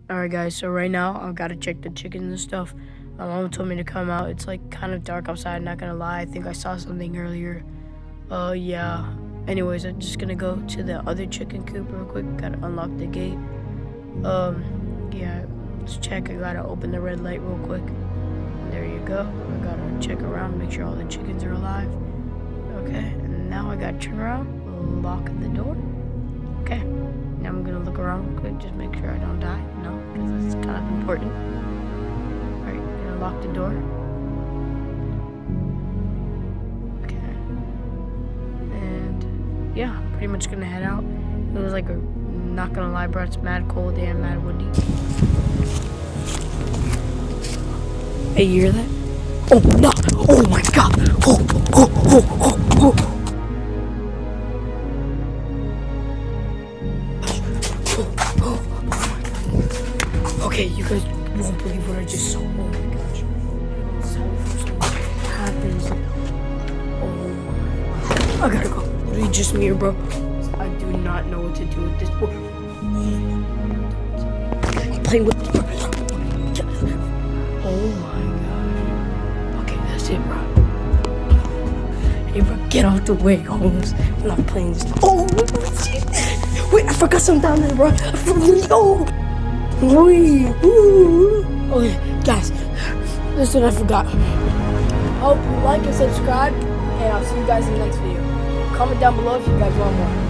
Alright guys, so right now I've got to check the chickens and stuff. My mom told me to come out. It's like kind of dark outside, not gonna lie. I think I saw something earlier. Yeah. Anyways, I'm just gonna go to the other chicken coop real quick. Gotta unlock the gate. Yeah, let's check. I gotta open the red light real quick. There you go. I gotta check around, make sure all the chickens are alive. Okay, and now I gotta turn around, lock the door. Okay, now I'm gonna look around real quick, just make sure I don't die, because it's kind of important. Alright, gonna lock the door. Okay, and yeah, I'm pretty much gonna head out. It was like not gonna lie, bro, it's mad cold and mad windy. Hey, you hear that? Oh no! Oh my god! Oh. Okay, you guys won't believe what I just saw. Oh my gosh. What happens? Oh my. I gotta go. Literally just me here, bro. I do not know what to do with this. Playing with. Oh my god. Okay, that's it, bro. Hey, bro, get out the way, Holmes. I'm not playing this. Oh, shit. Wait, I forgot something down there, bro. Oh. Oh yeah, guys, listen, I forgot. I hope you like and subscribe, and I'll see you guys in the next video. Comment down below if you guys want more.